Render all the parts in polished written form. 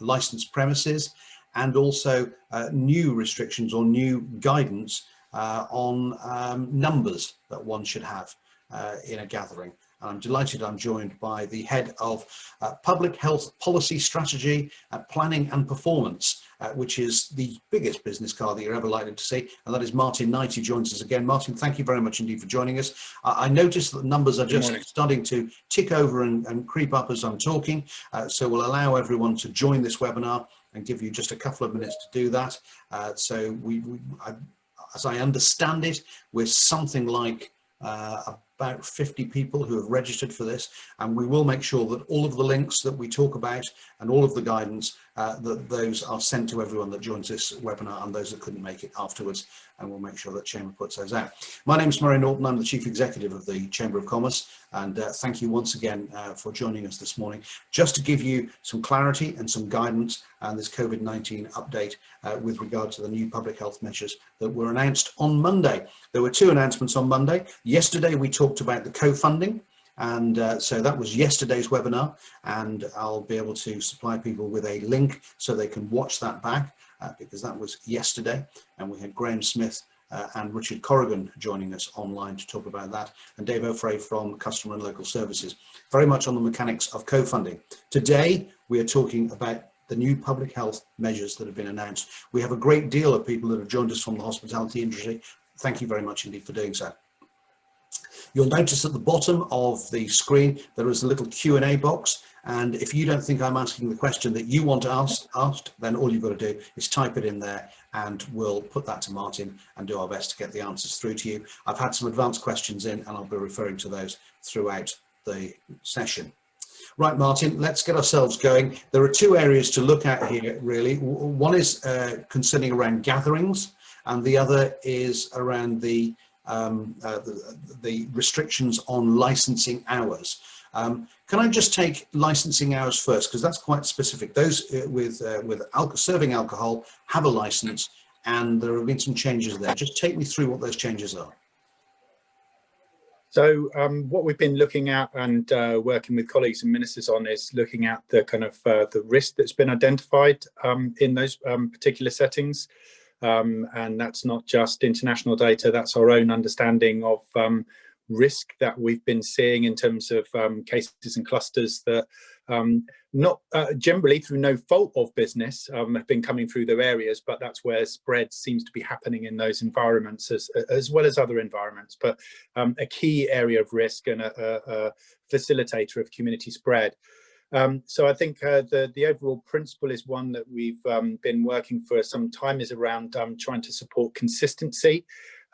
licensed premises, and also new restrictions or new guidance on numbers that one should have in a gathering. And I'm delighted I'm joined by the head of Public Health Policy Strategy, Planning and Performance, which is the biggest business card that you're ever likely to see, and that is Martin Knight, who joins us again. Martin, thank you very much indeed for joining us. I noticed that the numbers are just starting to tick over and creep up as I'm talking, so we'll allow everyone to join this webinar and give you just a couple of minutes to do that. As I understand it, we're something like about 50 people who have registered for this, and we will make sure that all of the links that we talk about and all of the guidance, that those are sent to everyone that joins this webinar and those that couldn't make it afterwards, and we'll make sure that Chamber puts those out. My name is Murray Norton, I'm the Chief Executive of the Chamber of Commerce, and thank you once again for joining us this morning. Just to give you some clarity and some guidance and this COVID-19 update with regard to the new public health measures that were announced on Monday. There were two announcements on Monday. Yesterday we talked about the co-funding, and so that was yesterday's webinar, and I'll be able to supply people with a link so they can watch that back because that was yesterday, and we had Graham Smith and Richard Corrigan joining us online to talk about that, and Dave O'Fray from Customer and Local Services, very much on the mechanics of co-funding. Today we are talking about the new public health measures that have been announced. We have a great deal of people that have joined us from the hospitality industry. Thank you very much indeed for doing so. You'll notice at the bottom of the screen there is a little Q&A box, and if you don't think I'm asking the question that you want asked, then all you've got to do is type it in there and we'll put that to Martin and do our best to get the answers through to you. I've had some advanced questions in and I'll be referring to those throughout the session. Right, Martin, let's get ourselves going. There are two areas to look at here, really. One is concerning around gatherings, and the other is around the restrictions on licensing hours. Can I just take licensing hours first, because that's quite specific. Those with serving alcohol have a license, and there have been some changes there. Just take me through what those changes are. So what we've been looking at and working with colleagues and ministers on is looking at the kind of the risk that's been identified in those particular settings. And that's not just international data, that's our own understanding of risk that we've been seeing in terms of cases and clusters that not generally through no fault of business have been coming through their areas, but that's where spread seems to be happening in those environments as well as other environments. But a key area of risk and a facilitator of community spread. So I think the overall principle is one that we've been working for some time, is around trying to support consistency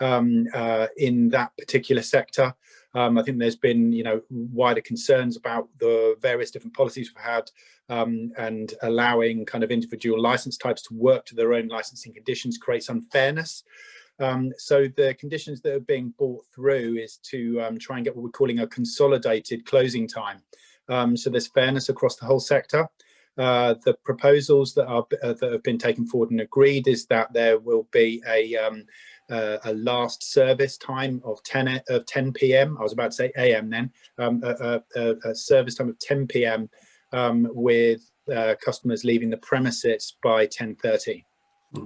in that particular sector. I think there's been, wider concerns about the various different policies we've had and allowing kind of individual license types to work to their own licensing conditions creates unfairness. So the conditions that are being brought through is to try and get what we're calling a consolidated closing time. So there's fairness across the whole sector. The proposals that have been taken forward and agreed is that there will be a last service time of 10 p.m. I was about to say a.m. then. A service time of 10 p.m. With customers leaving the premises by 10:30.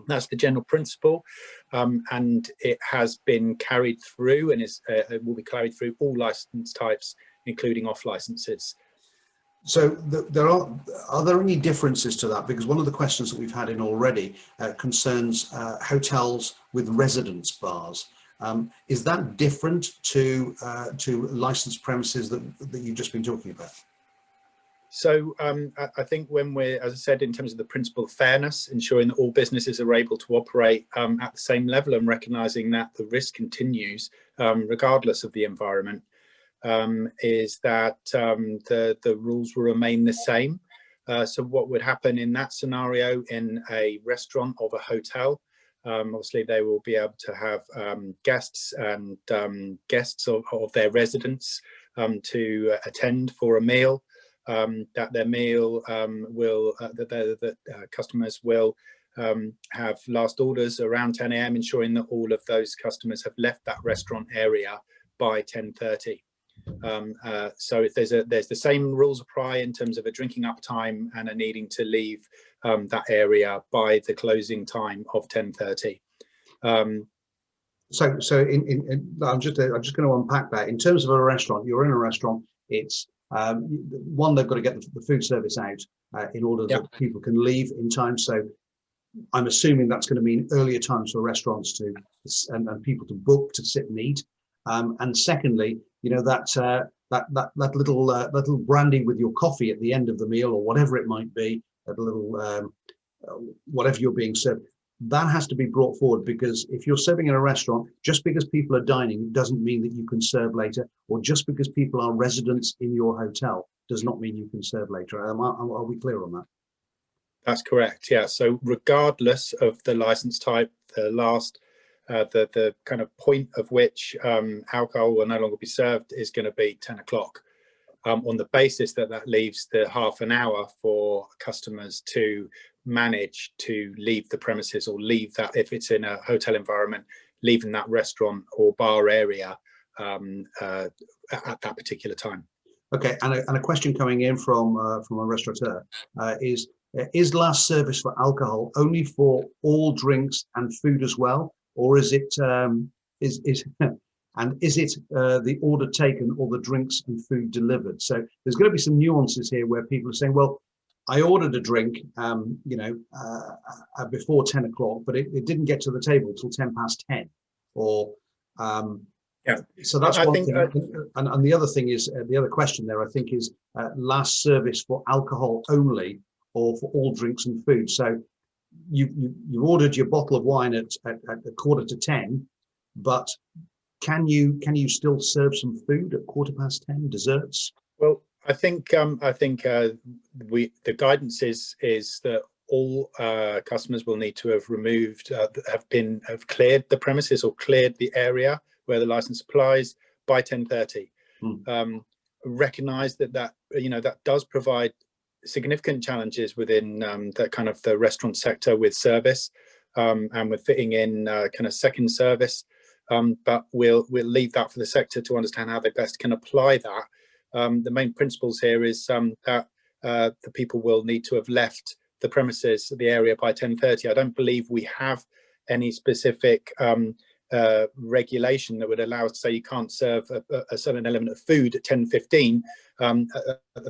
That's the general principle, and it has been carried through and it will be carried through all license types, including off licenses. So are there any differences to that? Because one of the questions that we've had in already concerns hotels with residence bars. Is that different to licensed premises that you've just been talking about? So I think when we're, as I said, in terms of the principle of fairness, ensuring that all businesses are able to operate at the same level and recognising that the risk continues regardless of the environment, is that the rules will remain the same. So what would happen in that scenario in a restaurant of a hotel? Obviously, they will be able to have guests and guests of their residents to attend for a meal. That their meal that customers will have last orders around 10 a.m., ensuring that all of those customers have left that restaurant area by 10:30. So if there's the same rules apply in terms of a drinking up time and a needing to leave that area by the closing time of 10:30. So I'm just going to unpack that. In terms of a restaurant, you're in a restaurant. It's one, they've got to get the food service out in order that people can leave in time. So I'm assuming that's going to mean earlier times for restaurants to and people to book to sit and eat. And secondly, you know, that little brandy with your coffee at the end of the meal, or whatever it might be, that little whatever you're being served, that has to be brought forward, because if you're serving in a restaurant, just because people are dining doesn't mean that you can serve later, or just because people are residents in your hotel does not mean you can serve later. Are we clear on that? That's correct. Yeah. So regardless of the license type, the kind of point of which alcohol will no longer be served is going to be 10 o'clock. On the basis that leaves the half an hour for customers to manage to leave the premises, or leave that, if it's in a hotel environment, leaving that restaurant or bar area at that particular time. Okay, and a question coming in from a restaurateur is last service for alcohol only for all drinks and food as well, or is it and is it the order taken or the drinks and food delivered? So there's going to be some nuances here where people are saying, well, I ordered a drink, before 10 o'clock, but it didn't get to the table till 10 past 10. Or so that's one thing. And the other thing is, the other question there, I think, is last service for alcohol only, or for all drinks and food. So you ordered your bottle of wine at a quarter to 10, but can you still serve some food at quarter past 10, desserts? Well, I think the guidance is that all customers will need to have removed, have cleared the premises or cleared the area where the license applies by 10:30. Recognise that does provide significant challenges within the kind of the restaurant sector with service and with fitting in kind of second service. But we'll leave that for the sector to understand how they best can apply that. The main principles here is that the people will need to have left the premises, the area, by 10:30. I don't believe we have any specific regulation that would allow us to say you can't serve a certain element of food at 10:15. I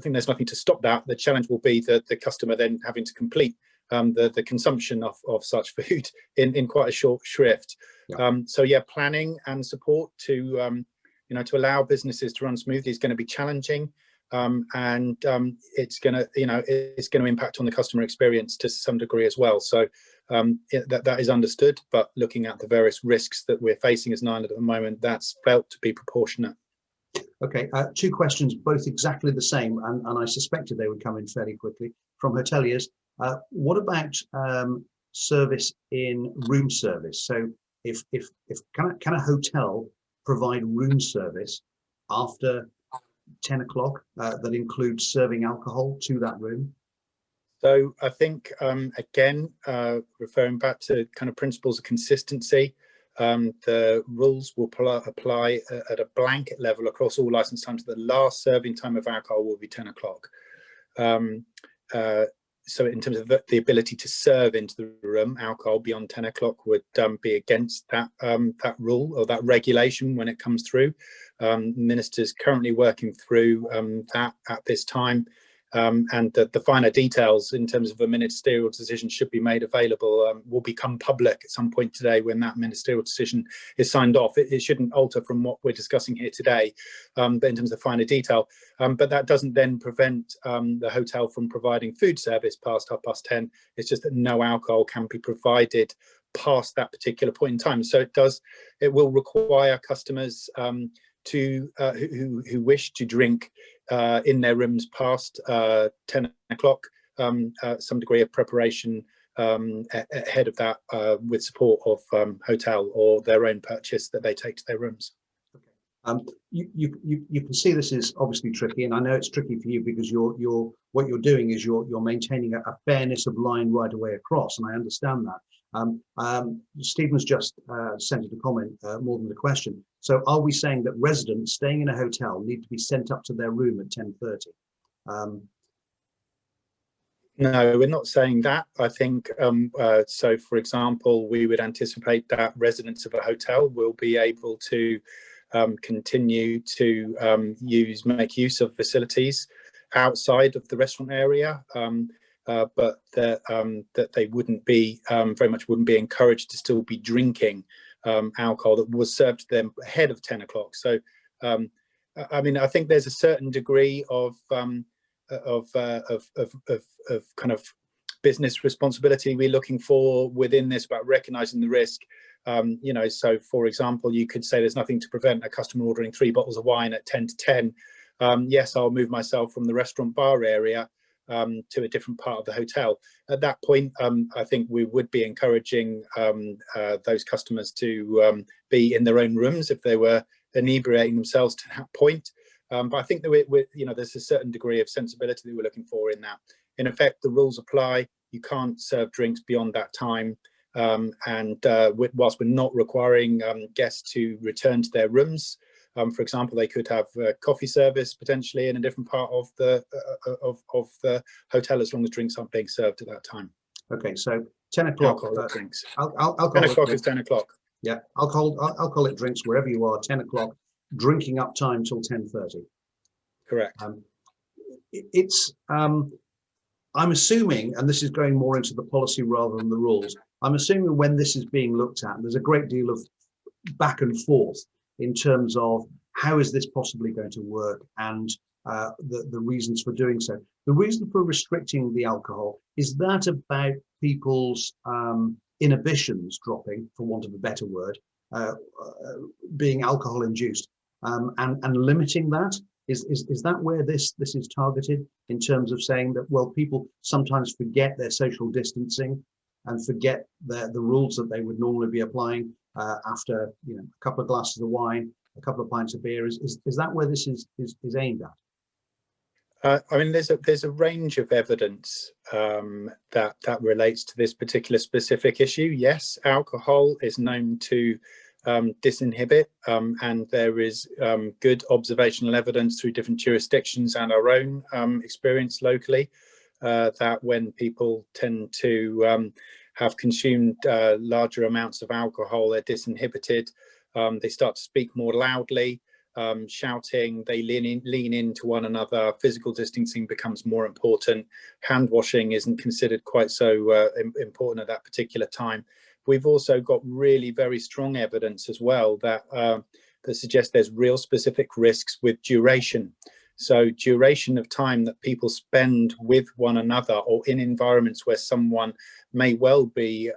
think there's nothing to stop that. The challenge will be the customer then having to complete the consumption of such food in quite a short shrift. So yeah, planning and support to to allow businesses to run smoothly is going to be challenging, and it's going to impact on the customer experience to some degree as well. So that is understood, but looking at the various risks that we're facing as an island at the moment, that's felt to be proportionate. Okay, two questions, both exactly the same, and I suspected they would come in fairly quickly from hoteliers. What about service in room service? So if can a hotel provide room service after 10 o'clock that includes serving alcohol to that room? So I think, again, referring back to kind of principles of consistency, the rules will apply at a blanket level across all license times. The last serving time of alcohol will be 10 o'clock. So in terms of the ability to serve into the room, alcohol beyond 10 o'clock would be against that rule or that regulation when it comes through. Minister's currently working through that at this time. And the finer details in terms of a ministerial decision should be made available, will become public at some point today when that ministerial decision is signed off. It shouldn't alter from what we're discussing here today, but in terms of finer detail. But that doesn't then prevent the hotel from providing food service past 10:30. It's just that no alcohol can be provided past that particular point in time. So it will require customers who wish to drink in their rooms past 10 o'clock, some degree of preparation ahead of that, with support of hotel or their own purchase that they take to their rooms. You can see this is obviously tricky, and I know it's tricky for you because what you're doing is you're maintaining a fairness of line right away across, and I understand that. Stephen's just sent it a comment more than the question. So are we saying that residents staying in a hotel need to be sent up to their room at 10:30? No, we're not saying that. I think, so for example, we would anticipate that residents of a hotel will be able to continue to make use of facilities outside of the restaurant area, but that they wouldn't be, very much wouldn't be encouraged to still be drinking alcohol that was served to them ahead of 10 o'clock. So, I mean, I think there's a certain degree of kind of business responsibility we're looking for within this, about recognizing the risk. You know, so for example, you could say there's nothing to prevent a customer ordering 3 bottles of wine at 10 to 10. Yes, I'll move myself from the restaurant bar area to a different part of the hotel. At that point, I think we would be encouraging those customers to be in their own rooms if they were inebriating themselves to that point. But I think that you know, there's a certain degree of sensibility that we're looking for in that. In effect, the rules apply. You can't serve drinks beyond that time. And whilst we're not requiring guests to return to their rooms, for example, they could have coffee service potentially in a different part of the hotel, as long as drinks aren't being served at that time. Okay, so 10 o'clock. Alcoholic drinks. 10 o'clock is 10 o'clock. Yeah, alcoholic drinks wherever you are, 10 o'clock, drinking up time till 10:30. Correct. I'm assuming, and this is going more into the policy rather than the rules, I'm assuming when this is being looked at, there's a great deal of back and forth in terms of how is this possibly going to work, and the reasons for doing so. The reason for restricting the alcohol, is that about people's inhibitions dropping, for want of a better word, being alcohol induced, and limiting that? Is that where this is targeted, in terms of saying that, well, people sometimes forget their social distancing and forget the rules that they would normally be applying after, you know, a couple of glasses of wine, a couple of pints of beer? Is that where this is aimed at? I mean, there's a range of evidence that relates to this particular specific issue. Yes, alcohol is known to disinhibit, and there is good observational evidence through different jurisdictions and our own experience locally that when people tend to have consumed larger amounts of alcohol, they're disinhibited. They start to speak more loudly, shouting, they lean into one another, physical distancing becomes more important, hand washing isn't considered quite so important at that particular time. We've also got really very strong evidence as well that that suggests there's real specific risks with duration. So duration of time that people spend with one another, or in environments where someone may well be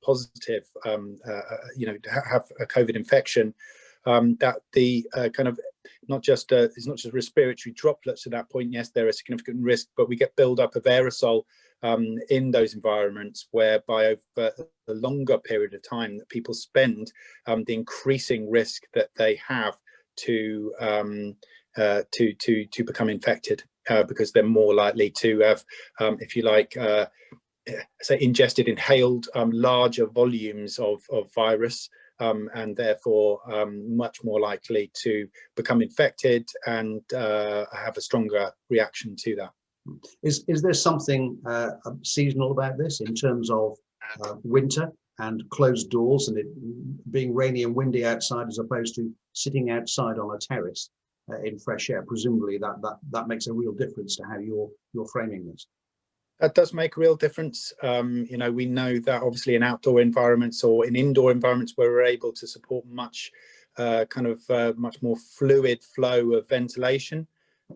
positive, you know, have a COVID infection, that the kind of it's not just respiratory droplets at that point. Yes, they're a significant risk, but we get build-up of aerosol in those environments, whereby over the longer period of time that people spend, the increasing risk that they have to become infected, because they're more likely to have, if you like, say ingested, inhaled larger volumes of virus, and therefore much more likely to become infected and have a stronger reaction to that. Is there something seasonal about this, in terms of winter and closed doors, and it being rainy and windy outside, as opposed to sitting outside on a terrace in fresh air? Presumably that makes a real difference to how you're framing this. That does make a real difference. You know, we know that obviously in outdoor environments or in indoor environments where we're able to support much much more fluid flow of ventilation,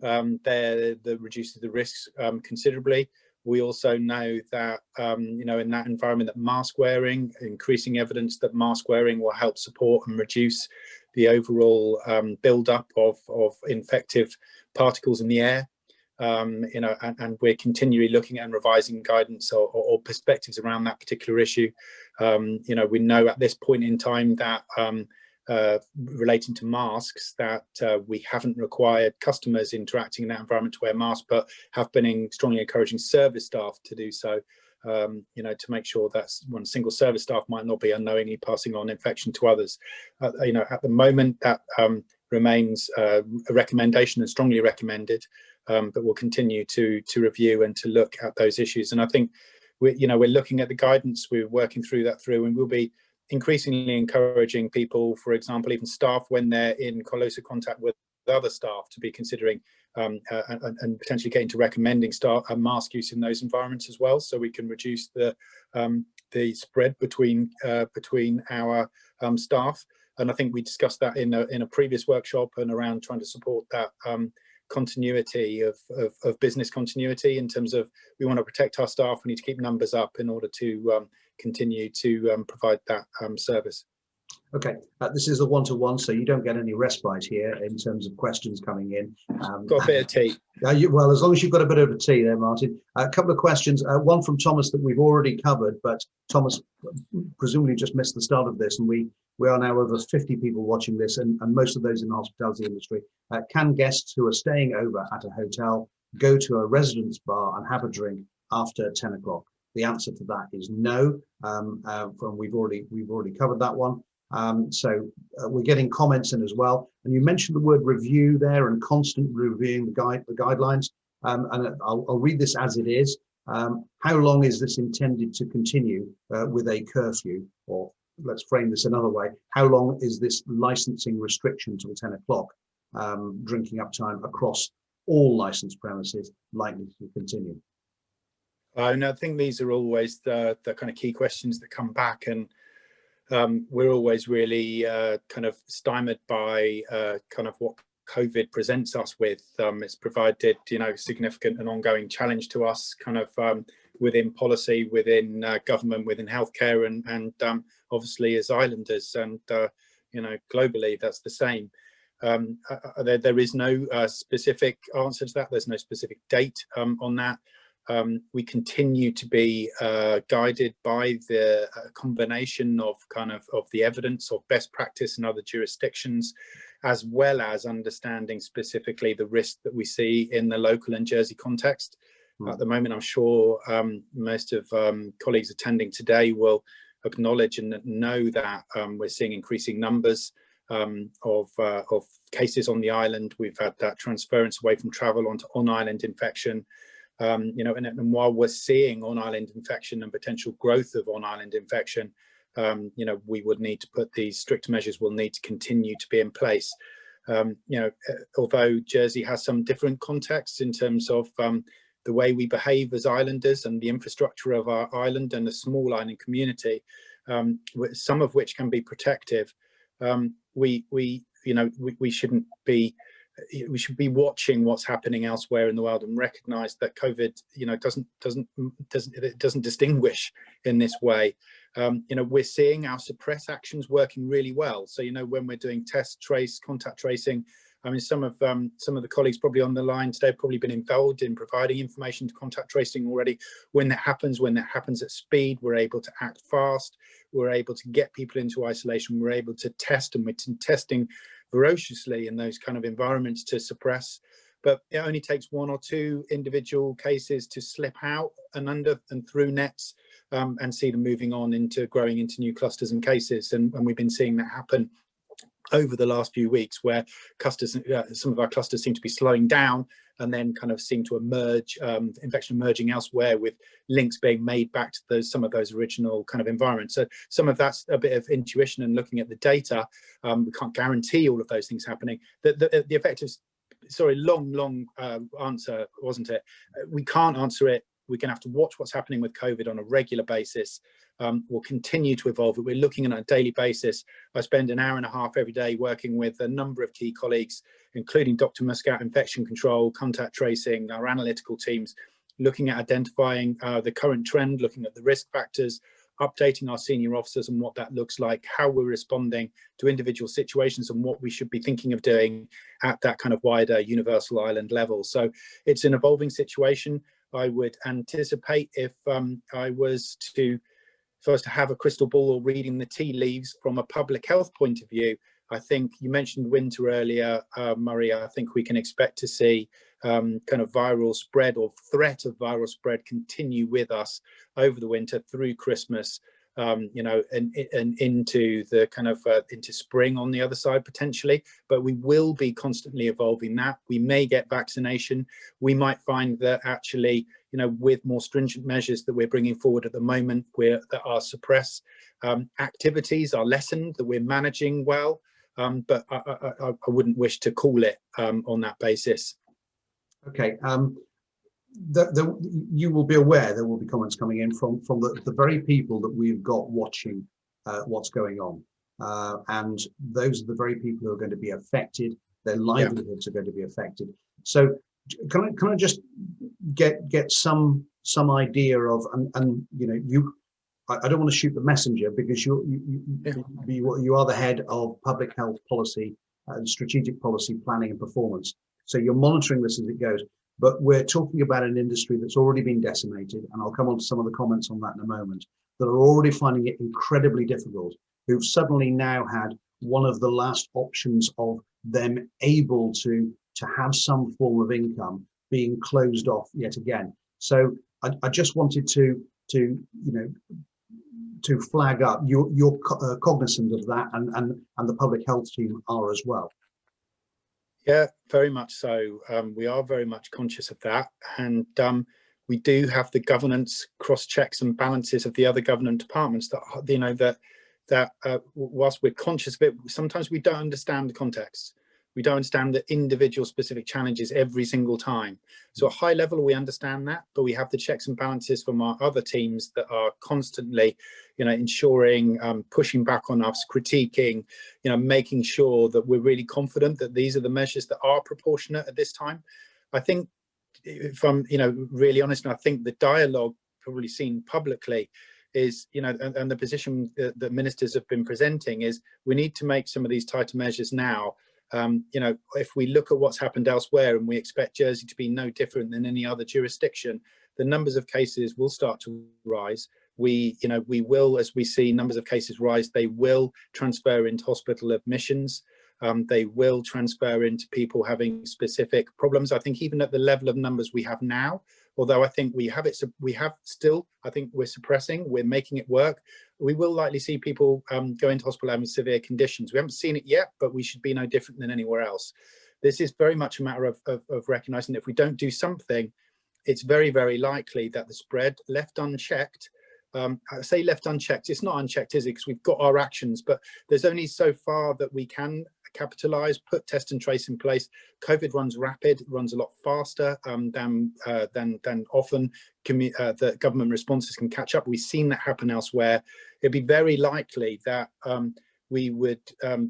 that reduces the risks considerably. We also know that you know, in that environment, that mask wearing, increasing evidence that mask wearing will help support and reduce the overall build-up of infective particles in the air. You know, and we're continually looking at and revising guidance or perspectives around that particular issue. You know, we know at this point in time that relating to masks, that we haven't required customers interacting in that environment to wear masks, but have been strongly encouraging service staff to do so. you know, to make sure that one single service staff might not be unknowingly passing on infection to others. You know, at the moment that remains a recommendation and strongly recommended, but we'll continue to review and to look at those issues. And I think we're looking at the guidance, we're working through that and we'll be increasingly encouraging people, for example, even staff, when they're in closer contact with other staff, to be considering and potentially getting to recommending staff mask use in those environments as well, so we can reduce the spread between our staff. And I think we discussed that in a previous workshop, and around trying to support that continuity of business continuity, in terms of, we want to protect our staff, we need to keep numbers up in order to continue to provide that service. Okay, this is a one-to-one, so you don't get any respite here in terms of questions coming in. Got a bit of tea. Well, as long as you've got a bit of a tea there, Martin. A couple of questions, one from Thomas that we've already covered, but Thomas presumably just missed the start of this, and we are now over 50 people watching this, and most of those in the hospitality industry. Can guests who are staying over at a hotel go to a residence bar and have a drink after 10 o'clock? The answer to that is no. We've already covered that one. So we're getting comments in as well. And you mentioned the word review there, and constant reviewing the guidelines. And I'll read this as it is. How long is this intended to continue with a curfew? Or let's frame this another way. How long is this licensing restriction till 10 o'clock drinking up time across all licensed premises likely to continue? And I think these are always the kind of key questions that come back, and we're always really kind of stymied by kind of what COVID presents us with. It's provided, significant and ongoing challenge to us, kind of within policy, within government, within healthcare, and obviously as islanders, and globally that's the same. There is no specific answer to that. There's no specific date on that. We continue to be guided by the combination of the evidence of best practice in other jurisdictions, as well as understanding specifically the risk that we see in the local and Jersey context. At the moment, I'm sure most of colleagues attending today will acknowledge and know that we're seeing increasing numbers of cases on the island. We've had that transference away from travel onto on-island infection. And while we're seeing on-island infection and potential growth of on-island infection, we would need to put these strict measures will need to continue to be in place. Although Jersey has some different contexts in terms of the way we behave as islanders and the infrastructure of our island and the small island community, some of which can be protective, we shouldn't be. We should be watching what's happening elsewhere in the world and recognise that COVID, doesn't distinguish in this way. We're seeing our suppress actions working really well. So when we're doing test, trace, contact tracing, I mean, some of the colleagues probably on the line today have probably been involved in providing information to contact tracing already. When that happens at speed, we're able to act fast. We're able to get people into isolation. We're able to test, and we're testing ferociously in those kind of environments to suppress. But it only takes one or two individual cases to slip out and under and through nets, and see them moving on into growing into new clusters and cases. And we've been seeing that happen over the last few weeks, where some of our clusters seem to be slowing down and then kind of seem to emerge, infection emerging elsewhere, with links being made back to some of those original kind of environments. So some of that's a bit of intuition and looking at the data. We can't guarantee all of those things happening. The effective, sorry, long answer, wasn't it? We can't answer it. We're going to have to watch what's happening with COVID on a regular basis. We'll continue to evolve it. We're looking at a daily basis. I spend an hour and a half every day working with a number of key colleagues, including Dr. Muscat, infection control, contact tracing, our analytical teams, looking at identifying the current trend, looking at the risk factors, updating our senior officers on what that looks like, how we're responding to individual situations, and what we should be thinking of doing at that kind of wider universal island level. So it's an evolving situation. I would anticipate, if I was to first have a crystal ball or reading the tea leaves from a public health point of view, I think you mentioned winter earlier, Murray. I think we can expect to see kind of viral spread or threat of viral spread continue with us over the winter through Christmas, you know, and into the kind of into spring on the other side potentially. But we will be constantly evolving that. We may get vaccination. We might find that actually, you know, with more stringent measures that we're bringing forward at the moment, that are suppressed activities are lessened, that we're managing well. But I wouldn't wish to call it on that basis. Okay. You will be aware there will be comments coming in from the very people that we've got watching what's going on, and those are the very people who are going to be affected. Their livelihoods are going to be affected. So can I just get some idea of, and you know, I don't want to shoot the messenger, because you are the head of public health policy and strategic policy planning and performance. So you're monitoring this as it goes. But we're talking about an industry that's already been decimated, and I'll come on to some of the comments on that in a moment, that are already finding it incredibly difficult, who've suddenly now had one of the last options of them able to have some form of income being closed off yet again. So I just wanted to you know, to flag up you're cognizant of that, and the public health team are as well. Yeah, very much so. We are very much conscious of that, and we do have the governance cross checks and balances of the other government departments that, you know, that whilst we're conscious of it, sometimes we don't understand the context. We don't understand the individual specific challenges every single time. So at high level, we understand that, but we have the checks and balances from our other teams that are constantly, you know, ensuring, pushing back on us, critiquing, you know, making sure that we're really confident that these are the measures that are proportionate at this time. I think, if I'm, you know, really honest, and I think the dialogue probably seen publicly is, you know, and the position that ministers have been presenting is, we need to make some of these tighter measures now. You know, if we look at what's happened elsewhere, and we expect Jersey to be no different than any other jurisdiction, the numbers of cases will start to rise. We will, as we see numbers of cases rise, they will transfer into hospital admissions. They will transfer into people having specific problems. I think even at the level of numbers we have now, although I think we have still, I think we're suppressing, we're making it work. We will likely see people go into hospital having severe conditions. We haven't seen it yet, but we should be no different than anywhere else. This is very much a matter of recognizing that if we don't do something, it's very, very likely that the spread left unchecked, I say left unchecked, it's not unchecked, is it? Because we've got our actions, but there's only so far that we can capitalize, put test and trace in place. COVID runs rapid, it runs a lot faster than often the government responses can catch up. We've seen that happen elsewhere. It'd be very likely that we would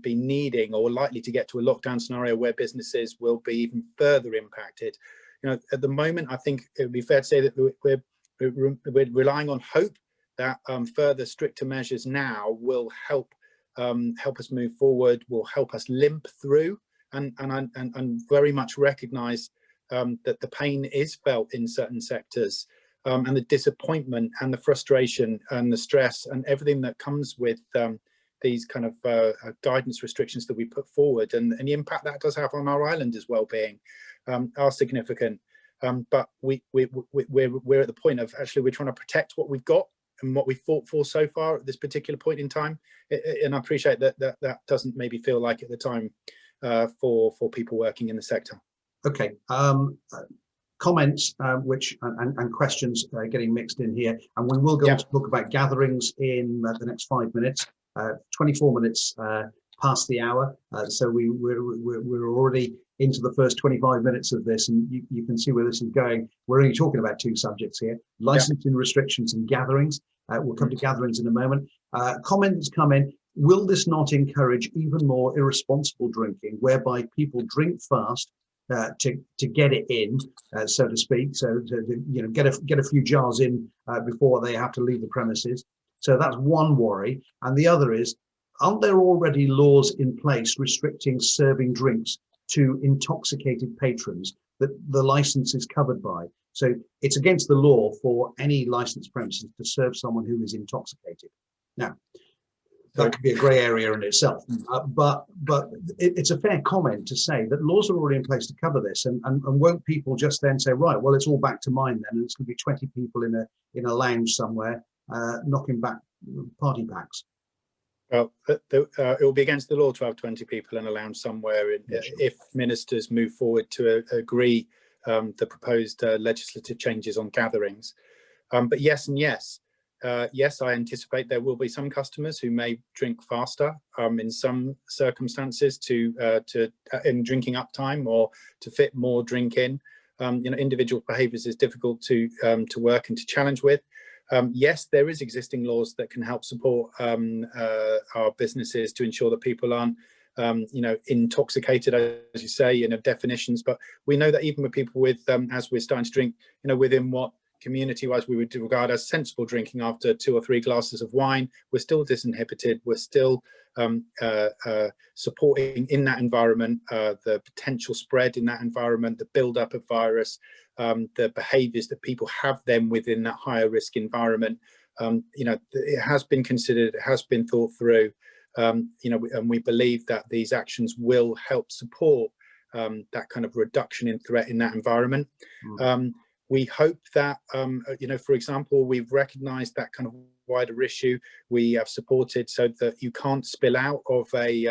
be needing or likely to get to a lockdown scenario where businesses will be even further impacted. You know, at the moment, I think it would be fair to say that we're relying on hope that further stricter measures now will help us move forward, will help us limp through, and very much recognise that the pain is felt in certain sectors, and the disappointment and the frustration and the stress and everything that comes with these kind of guidance restrictions that we put forward, and the impact that does have on our islanders' well-being are significant. But we're at the point of actually we're trying to protect what we've got and what we fought for so far at this particular point in time, and I appreciate that doesn't maybe feel like at the time for people working in the sector. Okay, comments which and questions getting mixed in here, and we will go on to talk about gatherings in the next 5 minutes. 24 minutes past the hour, so we're already into the first 25 minutes of this, and you can see where this is going. We're only talking about two subjects here: licensing restrictions and gatherings. We'll come to gatherings in a moment. Comments come in. Will this not encourage even more irresponsible drinking, whereby people drink fast to get it in, so to speak, so to get a few jars in before they have to leave the premises? So that's one worry. And the other is, aren't there already laws in place restricting serving drinks to intoxicated patrons that the license is covered by? So it's against the law for any licensed premises to serve someone who is intoxicated. Now, that could be a grey area in itself. But it's a fair comment to say that laws are already in place to cover this, and won't people just then say, right, well, it's all back to mine then, and it's going to be 20 people in a lounge somewhere knocking back party packs? Well, it will be against the law to have 20 people in a lounge somewhere if ministers move forward to agree the proposed legislative changes on gatherings. But yes and yes. Yes, I anticipate there will be some customers who may drink faster in some circumstances in drinking up time, or to fit more drink in. Individual behaviours is difficult to work and to challenge with. Yes, there is existing laws that can help support our businesses to ensure that people aren't intoxicated, as you say, definitions. But we know that even with people with, as we're starting to drink, within what community-wise we would regard as sensible drinking after 2 or 3 glasses of wine, we're still disinhibited, we're still supporting in that environment the potential spread in that environment, the build-up of virus, the behaviours that people have then within that higher risk environment. It has been considered, it has been thought through, and we believe that these actions will help support that kind of reduction in threat in that environment. We hope that, for example, we've recognised that kind of wider issue. We have supported so that you can't spill out of a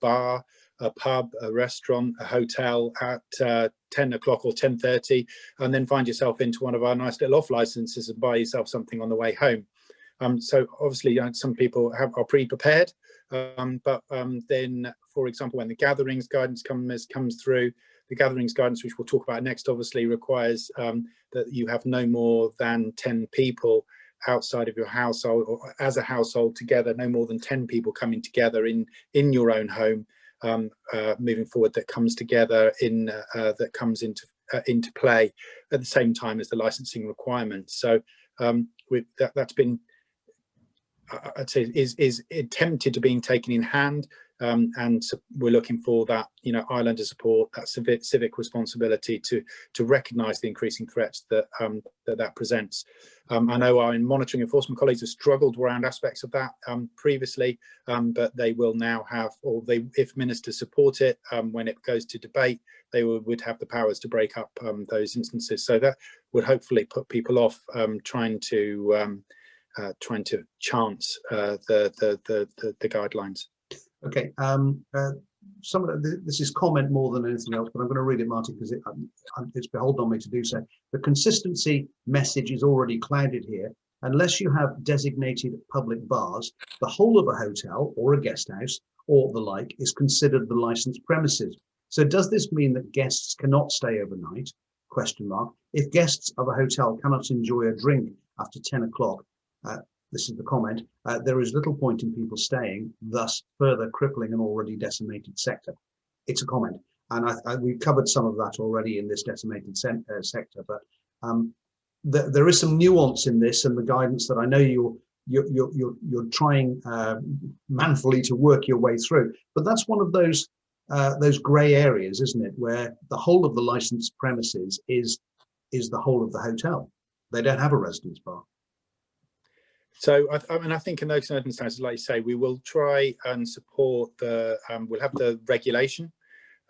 bar, a pub, a restaurant, a hotel at 10 o'clock or 10:30, and then find yourself into one of our nice little off licenses and buy yourself something on the way home. So obviously, some people are pre-prepared, but then, for example, when the gatherings guidance comes through, the gatherings guidance, which we'll talk about next, obviously requires that you have no more than 10 people outside of your household, or as a household together, no more than 10 people coming together in your own home, moving forward, that comes together that comes into play at the same time as the licensing requirements. So that's been, I'd say, is attempted to being taken in hand, and so we're looking for that, Islander support, that civic responsibility to recognise the increasing threats that presents. I know our monitoring enforcement colleagues have struggled around aspects of that previously, but they will now have, or if ministers support it, when it goes to debate, they would have the powers to break up those instances. So that would hopefully put people off trying to chance the guidelines. Okay, this is comment more than anything else, but I'm going to read it, Martin, because it's beholden on me to do so. The consistency message is already clouded here. Unless you have designated public bars, the whole of a hotel or a guest house or the like is considered the licensed premises. So does this mean that guests cannot stay overnight? Question mark. If guests of a hotel cannot enjoy a drink after 10 o'clock, this is the comment, there is little point in people staying, thus further crippling an already decimated sector. It's a comment, and we've covered some of that already in this decimated sector, but there is some nuance in this and the guidance that I know you're trying manfully to work your way through. But that's one of those grey areas, isn't it, where the whole of the licensed premises is the whole of the hotel. They don't have a residence bar. So I think in those circumstances, like you say, we will try and support we'll have the regulation,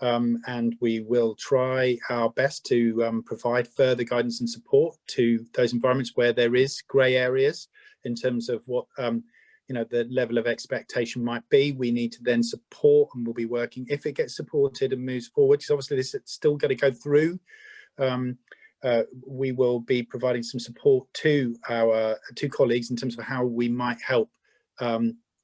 and we will try our best to provide further guidance and support to those environments where there is grey areas in terms of what the level of expectation might be. We need to then support, and we'll be working, if it gets supported and moves forward, because obviously this is still going to go through. We will be providing some support to our colleagues in terms of how we might help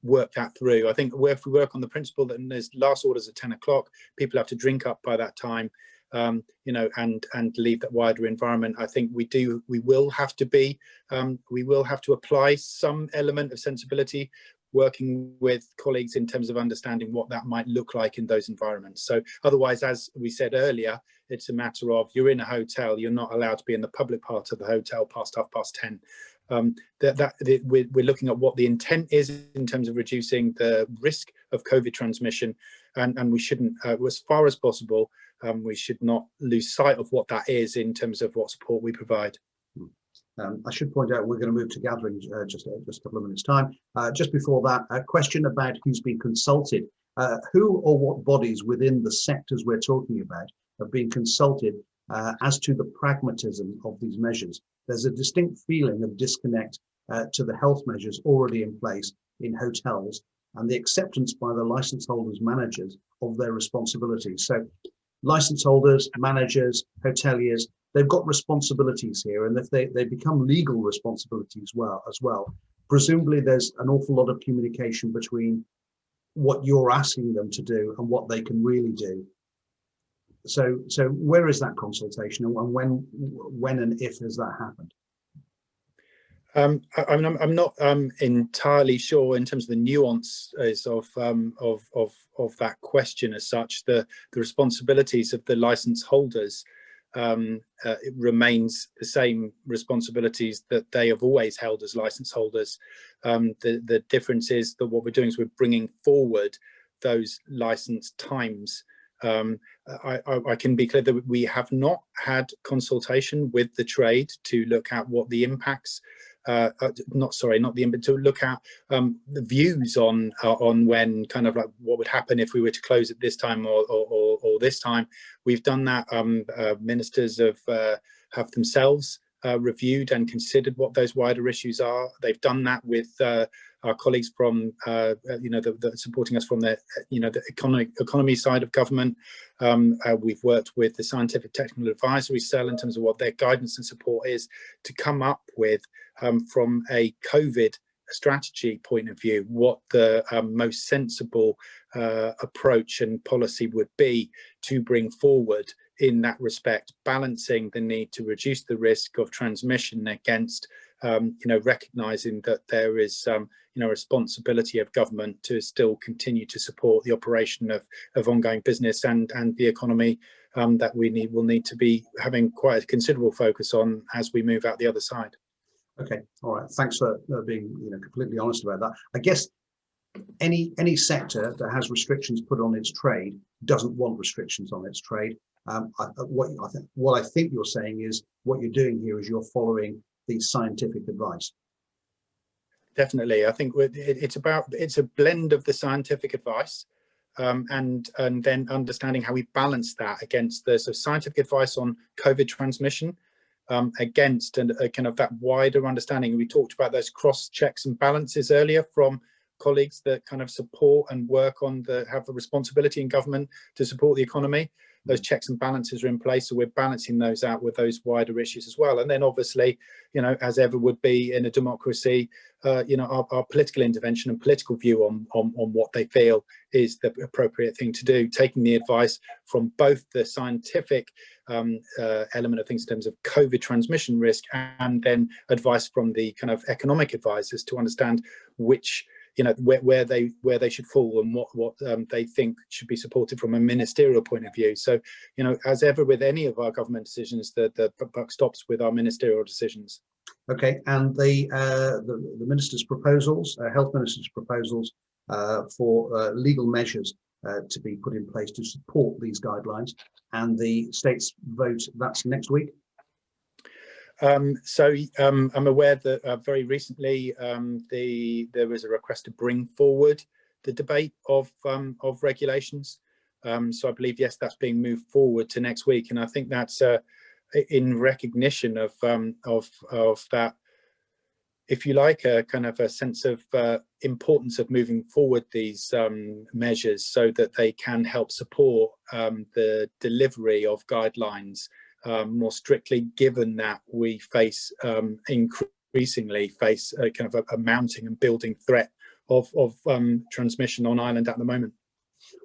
work that through. I think if we work on the principle that there's last orders at 10 o'clock, people have to drink up by that time, and leave that wider environment. I think we will have to apply some element of sensibility, working with colleagues in terms of understanding what that might look like in those environments. So otherwise, as we said earlier, it's a matter of, you're in a hotel, you're not allowed to be in the public part of the hotel past 10:30. We're looking at what the intent is in terms of reducing the risk of COVID transmission, and we shouldn't, as far as possible, we should not lose sight of what that is in terms of what support we provide. I should point out we're going to move to gatherings just a couple of minutes' time. Just before that, a question about who's been consulted. Who or what bodies within the sectors we're talking about have been consulted as to the pragmatism of these measures? There's a distinct feeling of disconnect to the health measures already in place in hotels and the acceptance by the license holders, managers of their responsibilities. So license holders, managers, hoteliers, they've got responsibilities here, and if they become legal responsibilities as well, presumably there's an awful lot of communication between what you're asking them to do and what they can really do. So where is that consultation, and when and if has that happened? I'm not entirely sure in terms of the nuances of that question as such. The responsibilities of the license holders it remains the same responsibilities that they have always held as license holders. The difference is that what we're doing is we're bringing forward those license times. I can be clear that we have not had consultation with the trade to look at what the impacts to look at the views on when kind of like what would happen if we were to close at this time or this time. We've done that. Ministers have themselves reviewed and considered what those wider issues are. They've done that with our colleagues from supporting us from the the economy side of government. We've worked with the scientific technical advisory cell in terms of what their guidance and support is to come up with from a COVID strategy point of view what the most sensible approach and policy would be to bring forward in that respect, balancing the need to reduce the risk of transmission against recognizing that there is responsibility of government to still continue to support the operation of ongoing business and the economy that will need to be having quite a considerable focus on as we move out the other side. Okay, all right. Thanks for being completely honest about that. I guess any sector that has restrictions put on its trade doesn't want restrictions on its trade. What I think you're saying is what you're doing here is you're following the scientific advice. Definitely, I think it's a blend of the scientific advice and then understanding how we balance that against the scientific advice on COVID transmission against a kind of that wider understanding. We talked about those cross checks and balances earlier from colleagues that kind of support and work on have the responsibility in government to support the economy. Those checks and balances are in place, so we're balancing those out with those wider issues as well. And then obviously, as ever would be in a democracy, our political intervention and political view on what they feel is the appropriate thing to do, taking the advice from both the scientific element of things in terms of COVID transmission risk and then advice from the kind of economic advisors to understand which where they should fall and what they think should be supported from a ministerial point of view. So, as ever with any of our government decisions, the buck stops with our ministerial decisions. Okay, and the minister's proposals, health minister's proposals for legal measures to be put in place to support these guidelines, and the state's vote, that's next week. I'm aware that very recently there was a request to bring forward the debate of regulations. So I believe, yes, that's being moved forward to next week, and I think that's in recognition of that, if you like, a kind of a sense of importance of moving forward these measures so that they can help support the delivery of guidelines more strictly, given that we increasingly face a kind of a mounting and building threat of transmission on Ireland at the moment.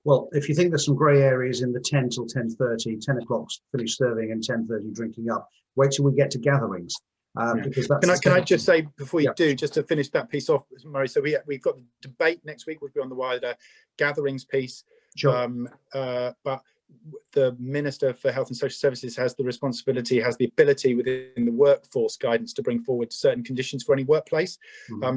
Well, if you think there's some grey areas in the 10 till 10:30, 10 o'clock finish serving and 10:30 drinking up, wait till we get to gatherings. Because that's can I just say before you do, just to finish that piece off, Murray, so we've got the debate next week, which will be on the wider gatherings piece. Sure. But the Minister for Health and Social Services has the responsibility, has the ability within the workforce guidance to bring forward certain conditions for any workplace.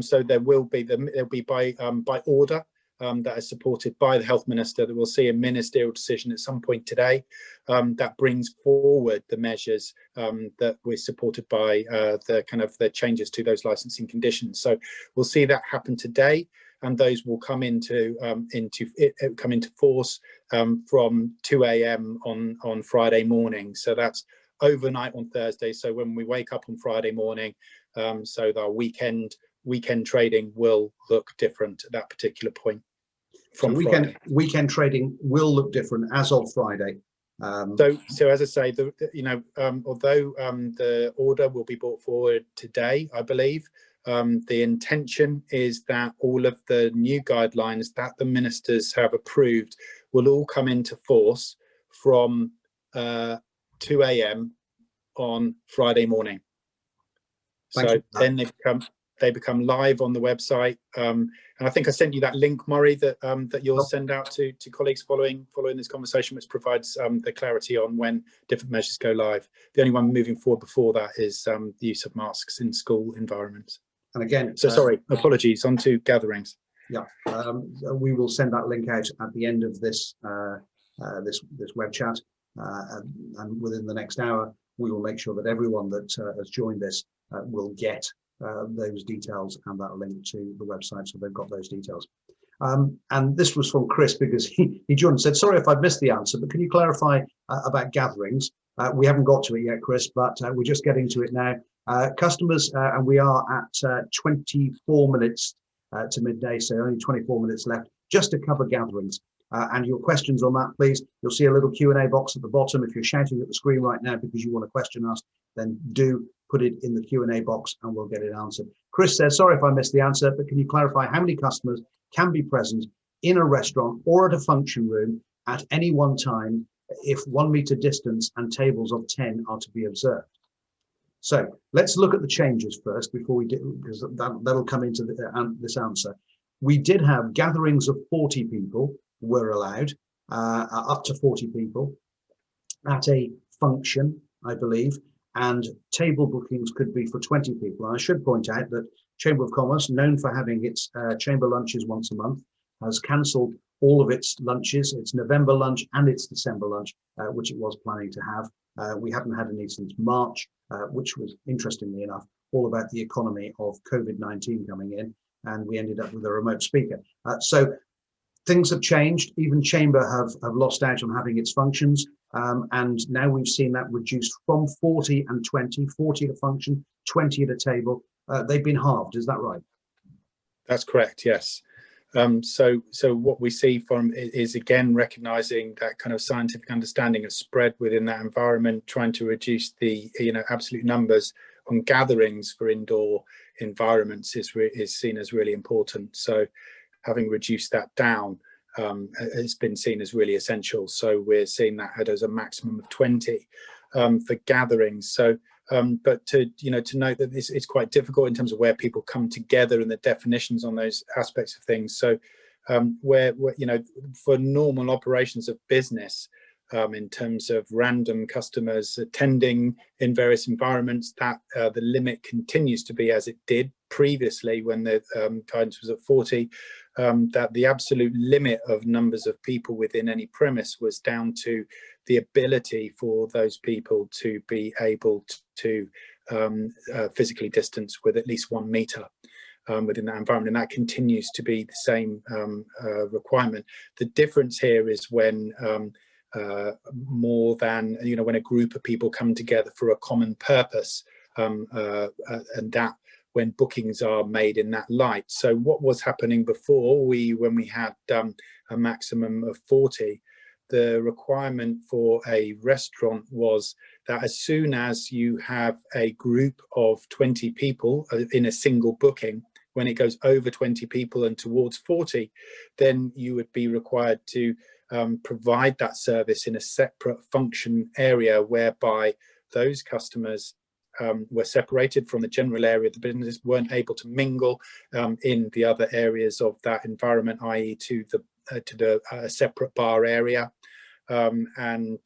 So there'll be by order that is supported by the Health Minister, that we'll see a ministerial decision at some point today that brings forward the measures that we're supported by the changes to those licensing conditions. So we'll see that happen today, and those will come into force from 2 a.m. on Friday morning. So that's overnight on Thursday. So when we wake up on Friday morning, so our weekend trading will look different at that particular point. From so weekend trading will look different as of Friday. So as I say, although the order will be brought forward today, I believe, the intention is that all of the new guidelines that the ministers have approved will all come into force from 2 a.m. on Friday morning. So then they become live on the website, and I think I sent you that link, Murray, that you'll send out to colleagues following this conversation, which provides the clarity on when different measures go live. The only one moving forward before that is the use of masks in school environments. And again, so sorry, apologies. On to gatherings. Yeah, we will send that link out at the end of this this web chat, and within the next hour, we will make sure that everyone that has joined this will get those details and that link to the website, so they've got those details. And this was from Chris, because he joined and said, sorry if I've missed the answer, but can you clarify about gatherings? We haven't got to it yet, Chris, but we're just getting to it now. Customers, and we are at 24 minutes to midday, so only 24 minutes left just to cover gatherings. And your questions on that, please. You'll see a little Q&A box at the bottom. If you're shouting at the screen right now because you want a question asked, then do put it in the Q&A box and we'll get it answered. Chris says, sorry if I missed the answer, but can you clarify how many customers can be present in a restaurant or at a function room at any one time if 1 meter distance and tables of 10 are to be observed? So let's look at the changes first before we do, because that'll come into this answer. We did have gatherings of 40 people were allowed, up to 40 people at a function, I believe, and table bookings could be for 20 people. And I should point out that Chamber of Commerce, known for having its chamber lunches once a month, has cancelled all of its lunches, its November lunch and its December lunch, which it was planning to have. We haven't had any since March, which was, interestingly enough, all about the economy of COVID-19 coming in, and we ended up with a remote speaker. So things have changed. Even Chamber have lost out on having its functions, and now we've seen that reduced from 40 and 20, 40 at a function, 20 at a table. They've been halved, is that right? That's correct, yes. So what we see from is again recognizing that kind of scientific understanding of spread within that environment, trying to reduce the absolute numbers on gatherings for indoor environments is seen as really important. So having reduced that down has been seen as really essential. So we're seeing that as a maximum of 20 for gatherings. So but to note that it's quite difficult in terms of where people come together and the definitions on those aspects of things. So where for normal operations of business, in terms of random customers attending in various environments, that the limit continues to be as it did previously when the guidance was at 40, that the absolute limit of numbers of people within any premise was down to the ability for those people to be able to physically distance with at least 1 meter within that environment, and that continues to be the same requirement. The difference here is when more than, when a group of people come together for a common purpose, and that when bookings are made in that light. So what was happening before, when we had a maximum of 40, the requirement for a restaurant was that as soon as you have a group of 20 people in a single booking, when it goes over 20 people and towards 40, then you would be required to provide that service in a separate function area, whereby those customers were separated from the general area of the business, weren't able to mingle in the other areas of that environment, i.e. to the separate bar area. and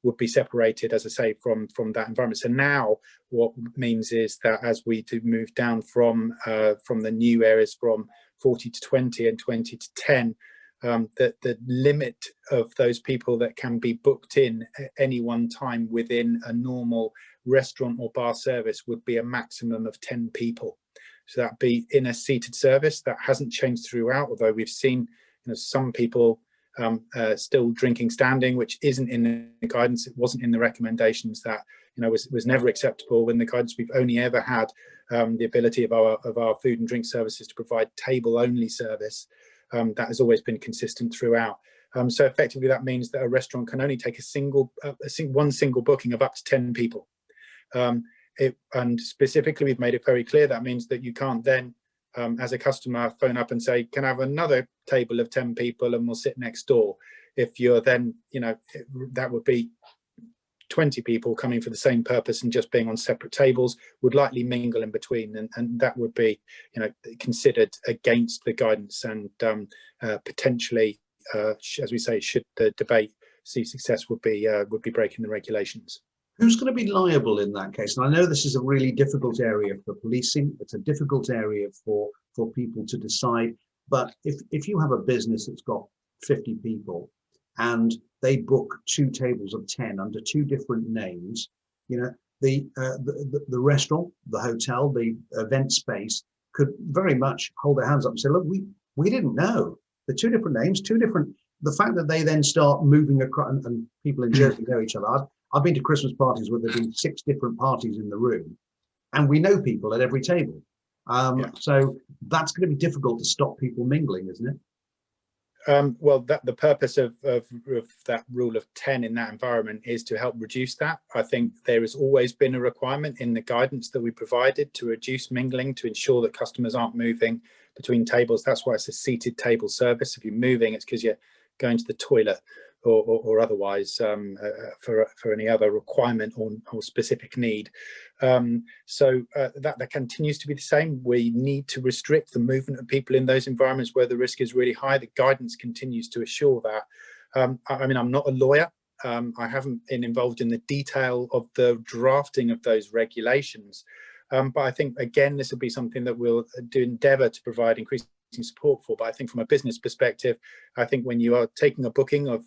would be separated, as I say, from that environment. So now what means is that as we do move down from the new areas from 40 to 20 and 20 to 10, that the limit of those people that can be booked in at any one time within a normal restaurant or bar service would be a maximum of 10 people. So that'd be in a seated service. That hasn't changed throughout, although we've seen some people still drinking standing, which isn't in the guidance. It wasn't in the recommendations. That was never acceptable in the guidance. We've only ever had the ability of our food and drink services to provide table only service. That has always been consistent throughout. So effectively, that means that a restaurant can only take one single booking of up to 10 people. And specifically, we've made it very clear that means that you can't then, as a customer, phone up and say, can I have another table of 10 people and we'll sit next door? If you're then, that would be 20 people coming for the same purpose and just being on separate tables, would likely mingle in between, and that would be considered against the guidance, and potentially, as we say, should the debate see success, would be breaking the regulations. Who's going to be liable in that case? And I know this is a really difficult area for policing. It's a difficult area for people to decide. But if you have a business that's got 50 people and they book 2 tables of 10 under 2 different names, the restaurant, the hotel, the event space could very much hold their hands up and say, look, we didn't know. The 2 different names, 2 different. The fact that they then start moving across, and people in Jersey know each other. I've been to Christmas parties where there've been 6 different parties in the room, and we know people at every table. So that's going to be difficult to stop people mingling, isn't it? Well, the purpose of that rule of 10 in that environment is to help reduce that. I think there has always been a requirement in the guidance that we provided to reduce mingling, to ensure that customers aren't moving between tables. That's why it's a seated table service. If you're moving, it's because you're going to the toilet or otherwise for any other requirement or specific need. So that continues to be the same. We need to restrict the movement of people in those environments where the risk is really high. The guidance continues to assure that. I mean, I'm not a lawyer. I haven't been involved in the detail of the drafting of those regulations. But I think, again, this will be something that we'll endeavour to provide increasing support for. But I think from a business perspective, I think when you are taking a booking of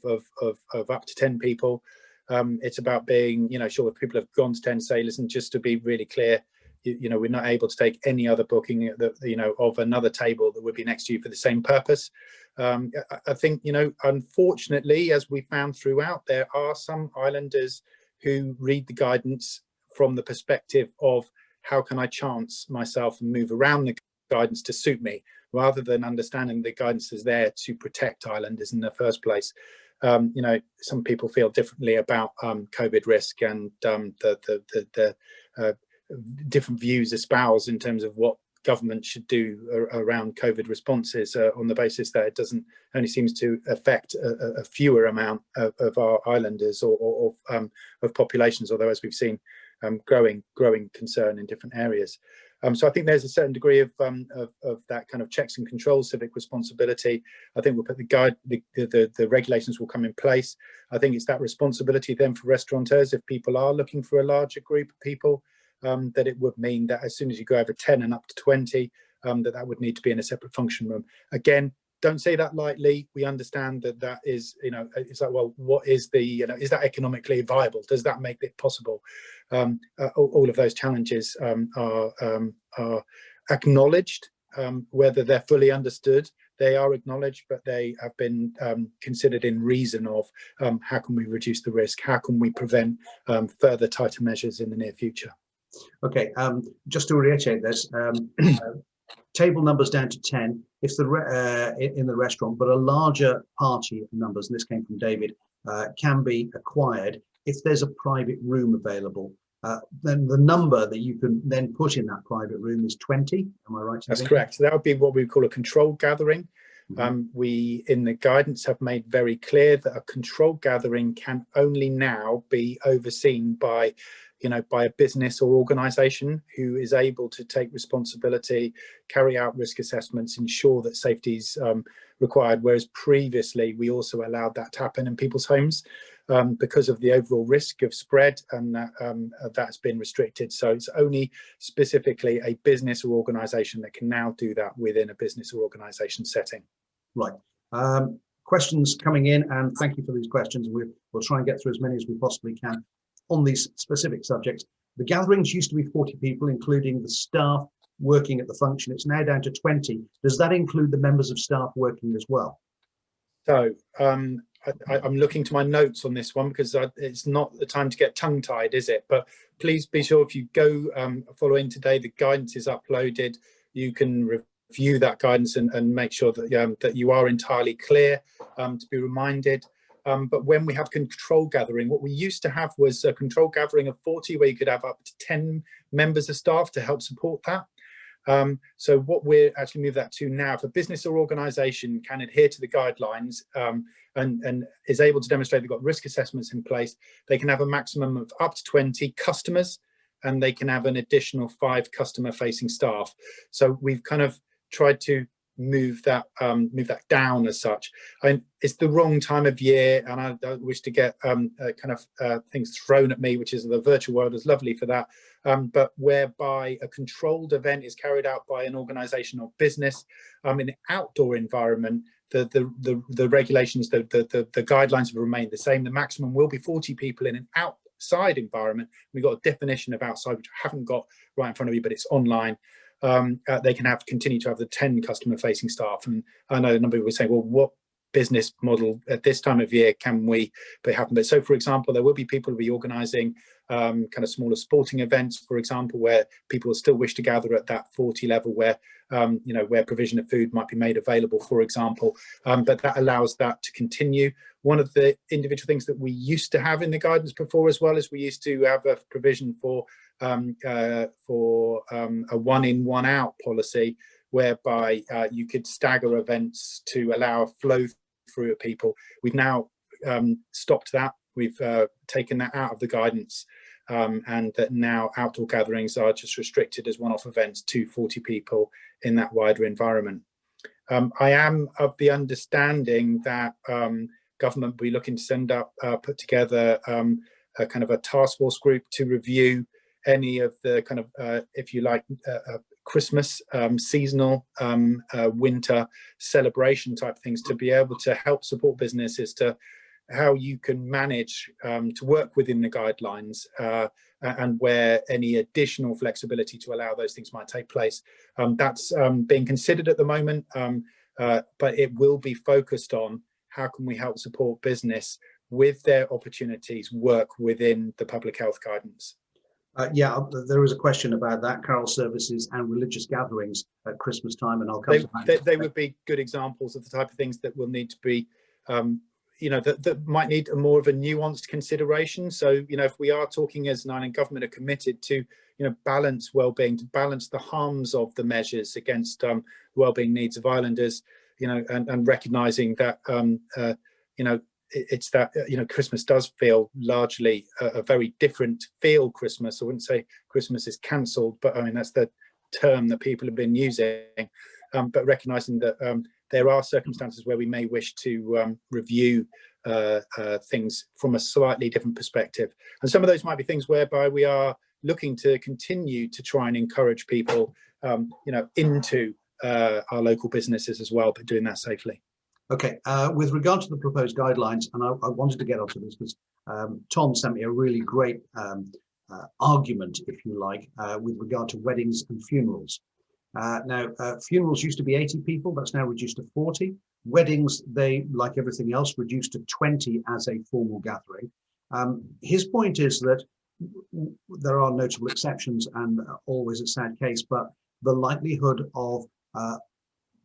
up to 10 people, it's about being, sure, if people have gone to 10, say, listen, just to be really clear, we're not able to take any other booking that, of another table that would be next to you for the same purpose. I think, unfortunately, as we found throughout, there are some islanders who read the guidance from the perspective of how can I chance myself and move around the guidance to suit me, rather than understanding the guidance is there to protect islanders in the first place. Some people feel differently about COVID risk, and the different views espoused in terms of what government should do around COVID responses, on the basis that it only seems to affect a fewer amount of our islanders or of populations, although, as we've seen, growing concern in different areas. So I think there's a certain degree of that kind of checks and controls, civic responsibility. I think we'll put the regulations will come in place. I think it's that responsibility then for restaurateurs, if people are looking for a larger group of people, that it would mean that as soon as you go over 10 and up to 20, that would need to be in a separate function room. Again, don't say that lightly. We understand that is, it's like, well, what is the, is that economically viable? Does that make it possible? All of those challenges are acknowledged. Whether they're fully understood, they are acknowledged, but they have been considered in reason of how can we reduce the risk? How can we prevent further tighter measures in the near future? Okay, just to reiterate this, table numbers down to 10 if in the restaurant, but a larger party of numbers, and this came from David, can be acquired if there's a private room available. Then the number that you can then put in that private room is 20. Am I right? That's correct. So that would be what we call a controlled gathering. We, in the guidance, have made very clear that a controlled gathering can only now be overseen by by a business or organization who is able to take responsibility, carry out risk assessments, ensure that safety is required, whereas previously we also allowed that to happen in people's homes because of the overall risk of spread, and that's been restricted. So it's only specifically a business or organization that can now do that within a business or organization setting. Right. Questions coming in, and thank you for these questions. We'll try and get through as many as we possibly can on these specific subjects. The gatherings used to be 40 people, including the staff working at the function. It's now down to 20. Does that include the members of staff working as well? So I'm looking to my notes on this one because it's not the time to get tongue-tied, is it? But please be sure, if you go following today, the guidance is uploaded. You can review that guidance and make sure that that you are entirely clear, to be reminded. But when we have control gathering, what we used to have was a control gathering of 40, where you could have up to 10 members of staff to help support that. So what we're actually moving that to now, if a business or organisation can adhere to the guidelines and is able to demonstrate they've got risk assessments in place, they can have a maximum of up to 20 customers, and they can have an additional 5 customer-facing staff. So we've kind of tried to move that down as such. It's the wrong time of year, and I don't wish to get things thrown at me, which is the virtual world is lovely for that, but whereby a controlled event is carried out by an organisation or business in an outdoor environment, the regulations, the guidelines have remained the same. The maximum will be 40 people in an outside environment. We've got a definition of outside, which I haven't got right in front of me, but it's online. They can continue to have the 10 customer-facing staff. And I know a number of people were saying, well, what business model at this time of year can we make happen? But so, for example, there will be people who will be organising kind of smaller sporting events, for example, where people still wish to gather at that 40 level, where where provision of food might be made available, for example. But that allows that to continue. One of the individual things that we used to have in the guidance before as well is we used to have a provision for a one-in, one-out policy, whereby you could stagger events to allow a flow through of people. We've now stopped that. We've taken that out of the guidance, and that now outdoor gatherings are just restricted as one-off events to 40 people in that wider environment. I am of the understanding that government will be looking to put together a kind of a task force group to review any of the kind of, if you like, Christmas, seasonal, winter celebration type things, to be able to help support businesses to how you can manage to work within the guidelines, and where any additional flexibility to allow those things might take place. That's being considered at the moment, but it will be focused on how can we help support business with their opportunities work within the public health guidance. Yeah, there was a question about that, carol services and religious gatherings at Christmas time, and I'll come to that. They would be good examples of the type of things that will need to be, that might need more of a nuanced consideration. So, if we are talking as an island government are committed to, balance well-being, to balance the harms of the measures against well-being needs of islanders, and recognising that, it's that Christmas does feel largely a very different feel Christmas. I wouldn't say Christmas is cancelled, but I mean that's the term that people have been using, but recognising that there are circumstances where we may wish to review things from a slightly different perspective, and some of those might be things whereby we are looking to continue to try and encourage people into our local businesses as well, but doing that safely. Okay, with regard to the proposed guidelines, and I wanted to get onto this because Tom sent me a really great argument, if you like, with regard to weddings and funerals. Now, funerals used to be 80 people, that's now reduced to 40. Weddings, they, like everything else, reduced to 20 as a formal gathering. His point is that there are notable exceptions and always a sad case, but the likelihood of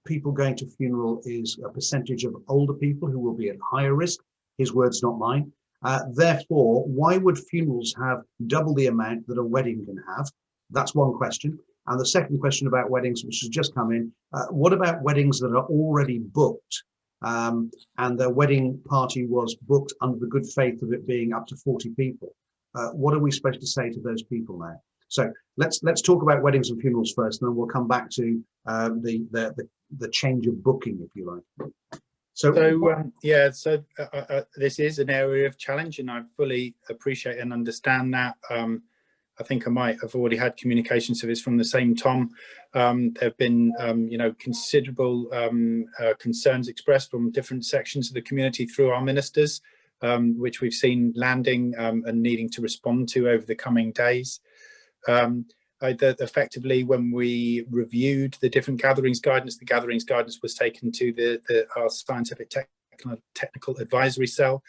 people going to funeral is a percentage of older people who will be at higher risk. His words, not mine. Therefore, why would funerals have double the amount that a wedding can have? That's one question. And the second question about weddings, which has just come in, what about weddings that are already booked and the wedding party was booked under the good faith of it being up to 40 people? what are we supposed to say to those people now? So let's talk about weddings and funerals first, and then we'll come back to the change of booking, if you like. Yeah, so this is an area of challenge, and I fully appreciate and understand that. I think I might have already had communication service from the same Tom. There have been, considerable concerns expressed from different sections of the community through our ministers, which we've seen landing and needing to respond to over the coming days. Effectively, when we reviewed the different gatherings guidance, the gatherings guidance was taken to our scientific technical advisory cell,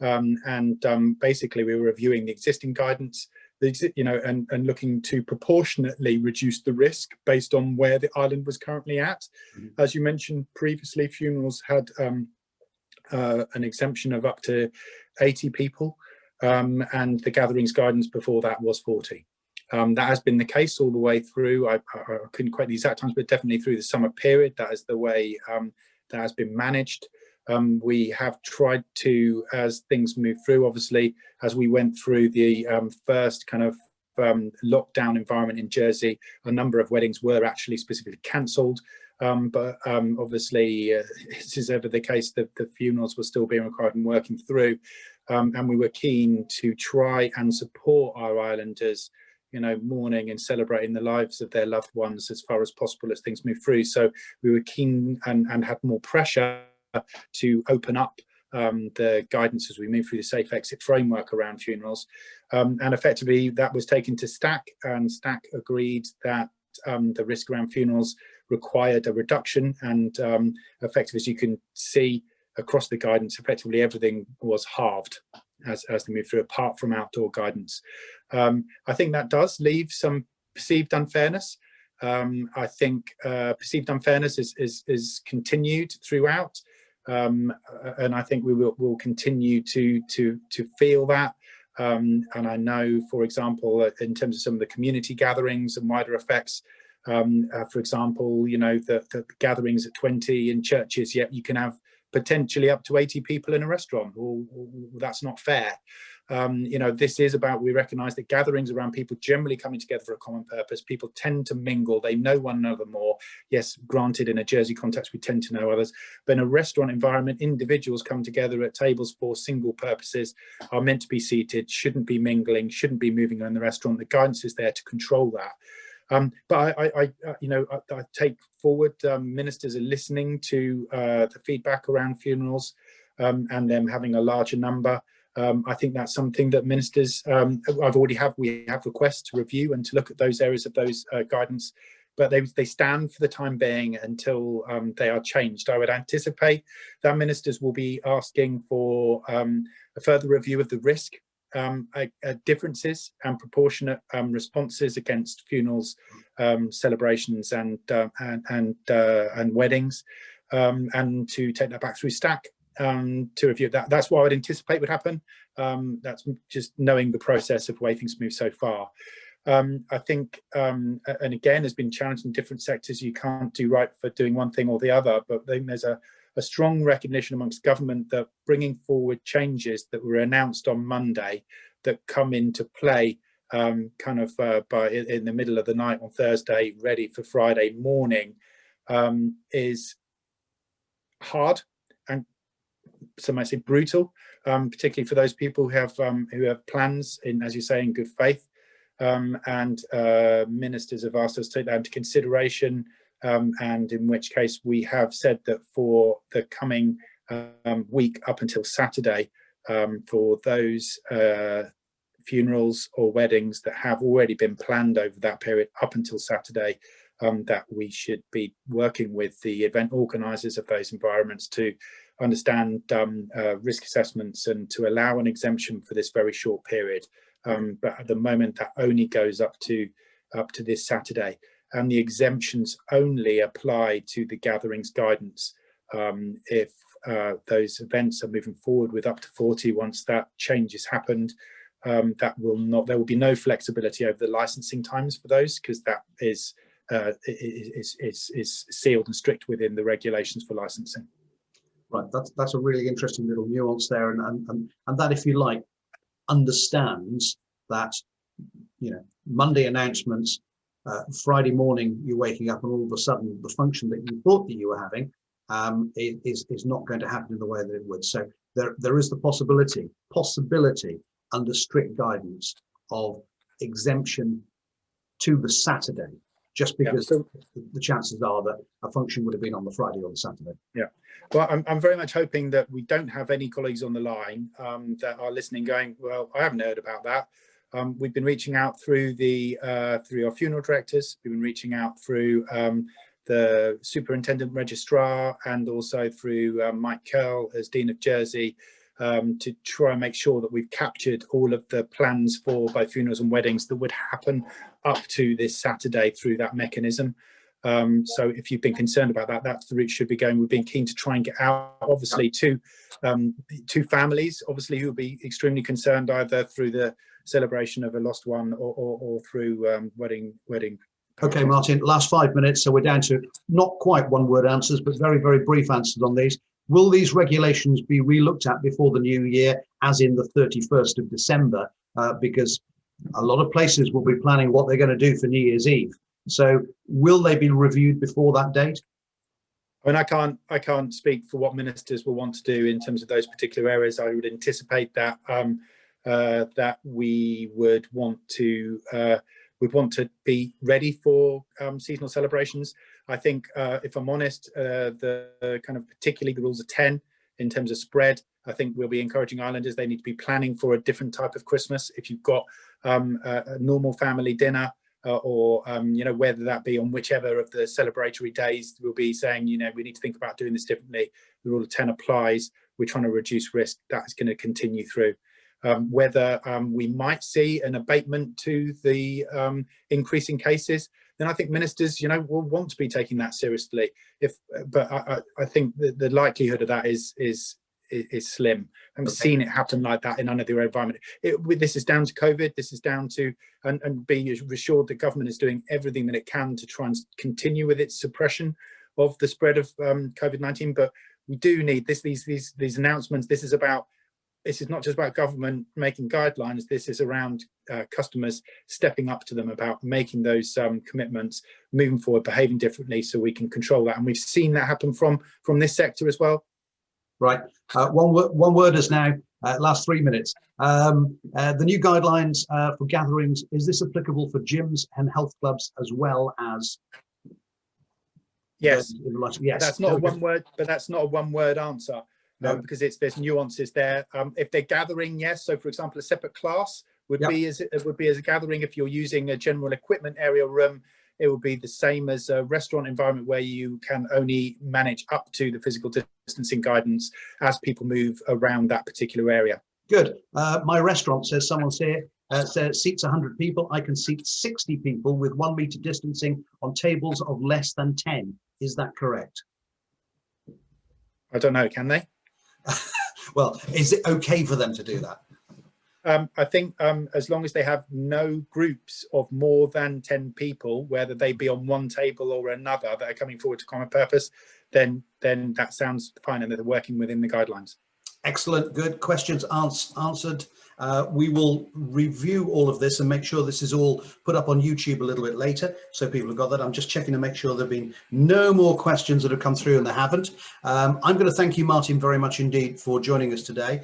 and basically we were reviewing the existing guidance, and looking to proportionately reduce the risk based on where the island was currently at. As you mentioned previously, funerals had an exemption of up to 80 people, and the gatherings guidance before that was 40. That has been the case all the way through. I couldn't quite the exact times, but definitely through the summer period. That is the way that has been managed. We have tried to, as things move through, obviously, as we went through the first kind of lockdown environment in Jersey, a number of weddings were actually specifically cancelled. But obviously, this is ever the case, that the funerals were still being required and working through. And we were keen to try and support our islanders, mourning and celebrating the lives of their loved ones as far as possible as things move through. So we were keen and had more pressure to open up the guidance as we move through the safe exit framework around funerals. And effectively that was taken to STAC, and STAC agreed that the risk around funerals required a reduction, and effectively, as you can see across the guidance, effectively everything was halved as they move through, apart from outdoor guidance. I think that does leave some perceived unfairness. I think perceived unfairness is continued throughout, and I think we will continue to feel that. And I know, for example, in terms of some of the community gatherings and wider effects, for example, the gatherings at 20 in churches, yet you can have potentially up to 80 people in a restaurant. Well, that's not fair. This is about, we recognise that gatherings around people generally coming together for a common purpose. People tend to mingle, they know one another more. Yes, granted, in a Jersey context, we tend to know others, but in a restaurant environment, individuals come together at tables for single purposes, are meant to be seated, shouldn't be mingling, shouldn't be moving around the restaurant. The guidance is there to control that. But I take forward, ministers are listening to the feedback around funerals, and them having a larger number. I think that's something that ministers, we have requests to review and to look at those areas of those guidance, but they stand for the time being until they are changed. I would anticipate that ministers will be asking for a further review of the risk differences and proportionate responses against funerals, celebrations, and weddings, and to take that back through STAC to review that. That's what I would anticipate would happen. That's just knowing the process of the way things move so far. I think, and again, has been challenged in different sectors. You can't do right for doing one thing or the other, but I think there's a strong recognition amongst government that bringing forward changes that were announced on Monday that come into play in the middle of the night on Thursday, ready for Friday morning, is hard and some might say brutal, particularly for those people who have plans in, as you say, in good faith. And ministers have asked us to take that into consideration, and in which case we have said that for the coming week up until Saturday, for those funerals or weddings that have already been planned over that period up until Saturday, that we should be working with the event organisers of those environments to understand risk assessments and to allow an exemption for this very short period. But at the moment that only goes up to this Saturday, and the exemptions only apply to the gatherings guidance. If those events are moving forward with up to 40, once that change has happened, there will be no flexibility over the licensing times for those, because that is sealed and strict within the regulations for licensing. Right, that's a really interesting little nuance there, and that, if you like, understands that, you know, Monday announcements, Friday morning you're waking up and all of a sudden the function that you thought that you were having is not going to happen in the way that it would. So there is the possibility under strict guidance of exemption to the Saturday, just because the chances are that a function would have been on the Friday or the Saturday. Yeah, well, I'm very much hoping that we don't have any colleagues on the line that are listening going, well, I haven't heard about that. We've been reaching out through through our funeral directors. We've been reaching out through the superintendent registrar, and also through Mike Curl as Dean of Jersey, to try and make sure that we've captured all of the plans for both funerals and weddings that would happen up to this Saturday through that mechanism. So if you've been concerned about that, that's the route should be going. We've been keen to try and get out, obviously, to families, obviously, who will be extremely concerned either through the celebration of a lost one or through wedding. Okay, Martin, last 5 minutes, so we're down to not quite one-word answers, but very, very brief answers on these. Will these regulations be re-looked at before the new year, as in the 31st of December? Because a lot of places will be planning what they're going to do for New Year's Eve. So will they be reviewed before that date? I mean, I can't speak for what ministers will want to do in terms of those particular areas. I would anticipate that that we would want to be ready for seasonal celebrations. I think, if I'm honest, the kind of particularly the rules of 10 in terms of spread, I think we'll be encouraging islanders, they need to be planning for a different type of Christmas. If you've got a normal family dinner, or you know, whether that be on whichever of the celebratory days, we'll be saying, you know, we need to think about doing this differently. The rule of 10 applies. We're trying to reduce risk. That's going to continue through. Whether we might see an abatement to the increasing cases, then I think ministers, you know, will want to be taking that seriously. But I think the likelihood of that is slim. I haven't seen it happen like that in another environment. This is down to COVID. This is down to and being assured that government is doing everything that it can to try and continue with its suppression of the spread of COVID-19. But we do need these announcements. This is not just about government making guidelines. This is around customers stepping up to them about making those commitments, moving forward, behaving differently, so we can control that. And we've seen that happen from this sector as well. Right. One word is now, last 3 minutes. The new guidelines for gatherings, is this applicable for gyms and health clubs as well as? Yes. Yes. That's not a one word, but that's not a one word answer. No. Because there's nuances there. If they're gathering, yes. So, for example, a separate class would be as a gathering. If you're using a general equipment area room, it will be the same as a restaurant environment where you can only manage up to the physical distancing guidance as people move around that particular area. Good. My restaurant, says someone's here, says seats 100 people. I can seat 60 people with 1 meter distancing on tables of less than 10. Is that correct? I don't know. Can they? Well, is it okay for them to do that? I think as long as they have no groups of more than 10 people, whether they be on one table or another, that are coming forward to common purpose, then that sounds fine, and they're working within the guidelines. Excellent. Good questions answered. We will review all of this and make sure this is all put up on YouTube a little bit later, so people have got that. I'm just checking to make sure there have been no more questions that have come through, and they haven't. I'm going to thank you, Martin, very much indeed for joining us today.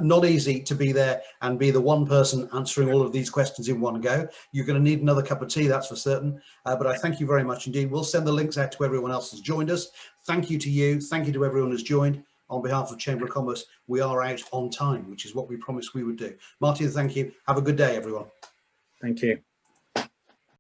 Not easy to be there and be the one person answering all of these questions in one go. You're going to need another cup of tea, that's for certain. But I thank you very much indeed. We'll send the links out to everyone else who's joined us. Thank you to you. Thank you to everyone who's joined. On behalf of Chamber of Commerce, we are out on time, which is what we promised we would do. Martin, thank you. Have a good day, everyone. Thank you.